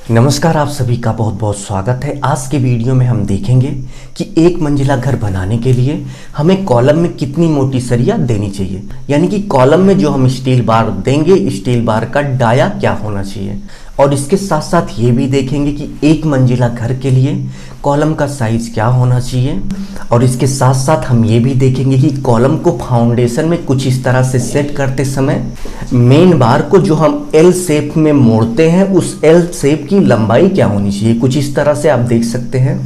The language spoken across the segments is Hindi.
नमस्कार, आप सभी का बहुत बहुत स्वागत है। आज के वीडियो में हम देखेंगे कि एक मंजिला घर बनाने के लिए हमें कॉलम में कितनी मोटी सरिया देनी चाहिए, यानी कि कॉलम में जो हम स्टील बार देंगे, स्टील बार का डाया क्या होना चाहिए। और इसके साथ साथ ये भी देखेंगे कि एक मंजिला घर के लिए कॉलम का साइज क्या होना चाहिए। और इसके साथ साथ हम ये भी देखेंगे कि कॉलम को फाउंडेशन में कुछ इस तरह से सेट करते समय मेन बार को जो हम एल शेप में मोड़ते हैं, उस एल शेप की लंबाई क्या होनी चाहिए, कुछ इस तरह से आप देख सकते हैं।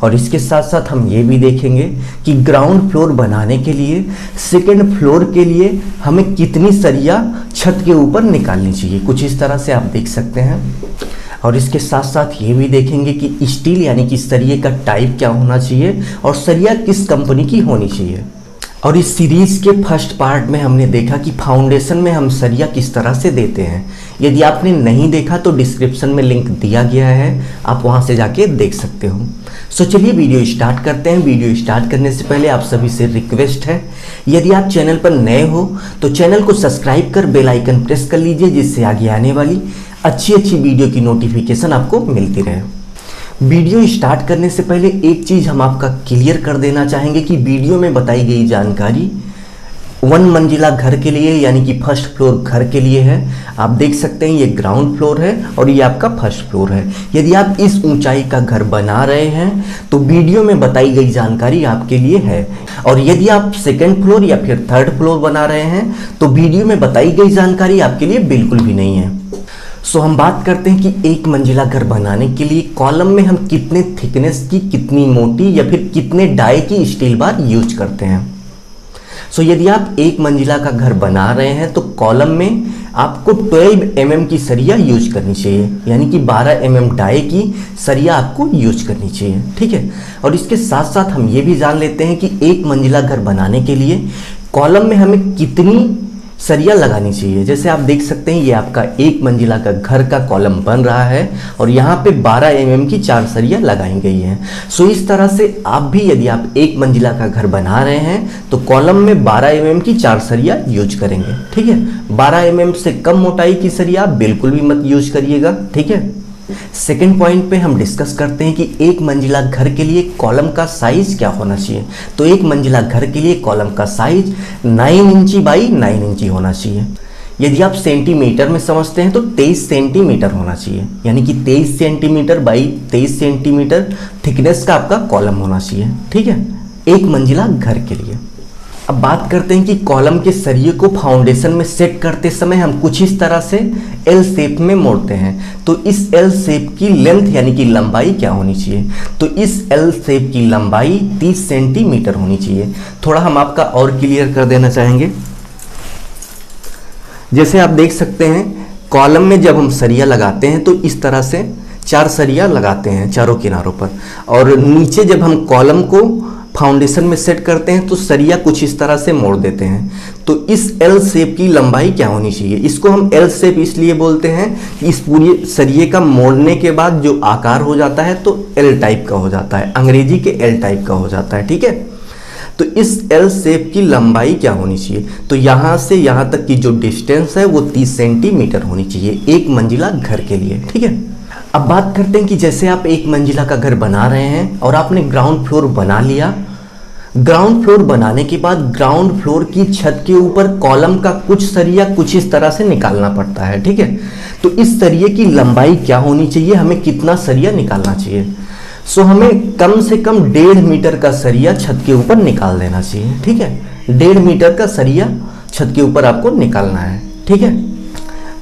और इसके साथ साथ हम ये भी देखेंगे कि ग्राउंड फ्लोर बनाने के लिए सेकंड फ्लोर के लिए हमें कितनी सरिया छत के ऊपर निकालनी चाहिए, कुछ इस तरह से आप देख सकते हैं। और इसके साथ साथ ये भी देखेंगे कि स्टील यानी कि सरिये का टाइप क्या होना चाहिए और सरिया किस कंपनी की होनी चाहिए। और इस सीरीज के फर्स्ट पार्ट में हमने देखा कि फाउंडेशन में हम सरिया किस तरह से देते हैं। यदि आपने नहीं देखा तो डिस्क्रिप्शन में लिंक दिया गया है, आप वहां से जाके देख सकते हो। सो चलिए वीडियो स्टार्ट करते हैं। वीडियो स्टार्ट करने से पहले आप सभी से रिक्वेस्ट है, यदि आप चैनल पर नए हो तो चैनल को सब्सक्राइब कर बेल आइकन प्रेस कर लीजिए, जिससे आगे आने वाली अच्छी वीडियो की नोटिफिकेशन आपको मिलती रहे। वीडियो स्टार्ट करने से पहले एक चीज़ हम आपका क्लियर कर देना चाहेंगे कि वीडियो में बताई गई जानकारी वन मंजिला घर के लिए यानी कि फर्स्ट फ्लोर घर के लिए है। आप देख सकते हैं ये ग्राउंड फ्लोर है और ये आपका फर्स्ट फ्लोर है। यदि आप इस ऊंचाई का घर बना रहे हैं तो वीडियो में बताई गई जानकारी आपके लिए है। और यदि आप सेकंड फ्लोर या फिर थर्ड फ्लोर बना रहे हैं तो वीडियो में बताई गई जानकारी आपके लिए बिल्कुल भी नहीं है। सो हम बात करते हैं कि एक मंजिला घर बनाने के लिए कॉलम में हम कितने थिकनेस की, कितनी मोटी या फिर कितने डाई की स्टील बार यूज करते हैं। सो यदि आप एक मंजिला का घर बना रहे हैं तो कॉलम में आपको 12 mm की सरिया यूज करनी चाहिए, यानी कि 12 mm डाई की सरिया आपको यूज करनी चाहिए, ठीक है। और इसके साथ साथ हम ये भी जान लेते हैं कि एक मंजिला घर बनाने के लिए कॉलम में हमें कितनी सरिया लगानी चाहिए। जैसे आप देख सकते हैं ये आपका एक मंजिला का घर का कॉलम बन रहा है और यहाँ पे 12 mm की 4 सरिया लगाई गई हैं। सो इस तरह से आप भी यदि आप एक मंजिला का घर बना रहे हैं तो कॉलम में 12 mm की 4 सरिया यूज करेंगे, ठीक है। 12 mm से कम मोटाई की सरिया आप बिल्कुल भी मत यूज करिएगा, ठीक है। सेकेंड पॉइंट पे हम डिस्कस करते हैं कि एक मंजिला घर के लिए कॉलम का साइज क्या होना चाहिए। तो एक मंजिला घर के लिए कॉलम का साइज 9 इंची बाई 9 इंची होना चाहिए। यदि आप सेंटीमीटर में समझते हैं तो 23 सेंटीमीटर होना चाहिए, यानी कि 23 सेंटीमीटर बाई 23 सेंटीमीटर थिकनेस का आपका कॉलम होना चाहिए, ठीक है, एक मंजिला घर के लिए। अब बात करते हैं कि कॉलम के सरिये को फाउंडेशन में सेट करते समय हम कुछ इस तरह से एल शेप में मोड़ते हैं। तो इस एल शेप की लेंथ यानी कि लंबाई क्या होनी चाहिए। तो इस एल शेप की लंबाई 30 सेंटीमीटर होनी चाहिए। थोड़ा हम आपका और क्लियर कर देना चाहेंगे। जैसे आप देख सकते हैं कॉलम में जब हम सरिया लगाते हैं तो इस तरह से 4 सरिया लगाते हैं चारों किनारों पर, और नीचे जब हम कॉलम को फाउंडेशन में सेट करते हैं तो सरिया कुछ इस तरह से मोड़ देते हैं। तो इस एल शेप की लंबाई क्या होनी चाहिए। इसको हम एल शेप इसलिए बोलते हैं कि इस पूरी सरिये का मोड़ने के बाद जो आकार हो जाता है तो एल टाइप का हो जाता है, अंग्रेजी के एल टाइप का हो जाता है, ठीक है। तो इस एल शेप की लंबाई क्या होनी चाहिए। तो यहाँ से यहाँ तक की जो डिस्टेंस है वो 30 सेंटीमीटर होनी चाहिए एक मंजिला घर के लिए, ठीक है। अब बात करते हैं कि जैसे आप एक मंजिला का घर बना रहे हैं और आपने ग्राउंड फ्लोर बना लिया। ग्राउंड फ्लोर बनाने के बाद ग्राउंड फ्लोर की छत के ऊपर कॉलम का कुछ सरिया कुछ इस तरह से निकालना पड़ता है, ठीक है। तो इस सरिये की लंबाई क्या होनी चाहिए, हमें कितना सरिया निकालना चाहिए। सो हमें कम से कम 1.5 मीटर का सरिया छत के ऊपर निकाल देना चाहिए, ठीक है। 1.5 मीटर का सरिया छत के ऊपर आपको निकालना है, ठीक है।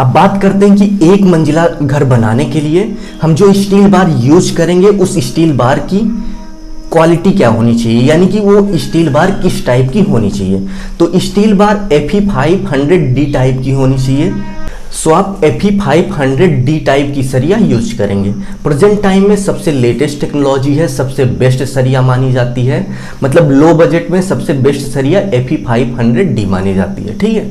अब बात करते हैं कि एक मंजिला घर बनाने के लिए हम जो स्टील बार यूज करेंगे उस स्टील बार की क्वालिटी क्या होनी चाहिए, यानी कि वो स्टील बार किस टाइप की होनी चाहिए। तो steel bar Fe 500D type की होनी चाहिए। सो आप Fe 500D टाइप की सरिया यूज करेंगे। प्रेजेंट टाइम में सबसे लेटेस्ट टेक्नोलॉजी है, सबसे बेस्ट सरिया मानी जाती है, मतलब लो बजट में सबसे बेस्ट सरिया Fe 500D मानी जाती है, ठीक है।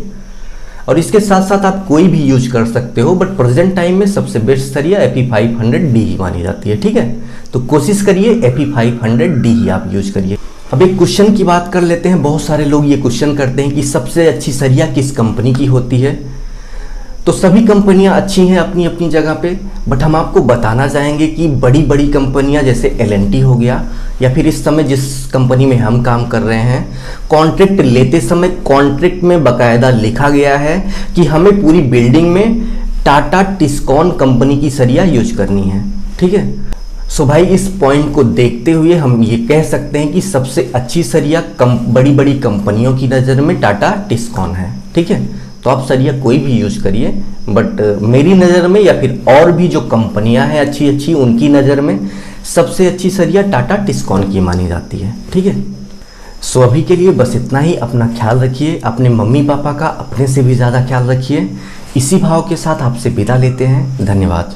और इसके साथ साथ आप कोई भी यूज कर सकते हो, बट प्रेजेंट टाइम में सबसे बेस्ट सरिया Fe 500D ही मानी जाती है, ठीक है। तो कोशिश करिए Fe 500D ही आप यूज करिए। अब एक क्वेश्चन की बात कर लेते हैं। बहुत सारे लोग ये क्वेश्चन करते हैं कि सबसे अच्छी सरिया किस कंपनी की होती है। तो सभी कंपनियां अच्छी हैं अपनी अपनी जगह पे, बट हम आपको बताना चाहेंगे कि बड़ी बड़ी कंपनियां जैसे L&T हो गया, या फिर इस समय जिस कंपनी में हम काम कर रहे हैं, कॉन्ट्रैक्ट लेते समय कॉन्ट्रैक्ट में बकायदा लिखा गया है कि हमें पूरी बिल्डिंग में टाटा टिस्कॉन कंपनी की सरिया यूज करनी है। ठीक है, सो भाई इस पॉइंट को देखते हुए हम ये कह सकते हैं कि सबसे अच्छी सरिया बड़ी बड़ी कंपनियों की नज़र में टाटा टिस्कॉन है। ठीक है, तो आप सरिया कोई भी यूज करिए, बट मेरी नज़र में या फिर और भी जो कंपनियां हैं अच्छी अच्छी, उनकी नज़र में सबसे अच्छी सरिया टाटा टिस्कॉन की मानी जाती है। ठीक है, सो अभी के लिए बस इतना ही। अपना ख्याल रखिए, अपने मम्मी पापा का अपने से भी ज़्यादा ख्याल रखिए। इसी भाव के साथ आपसे विदा लेते हैं। धन्यवाद।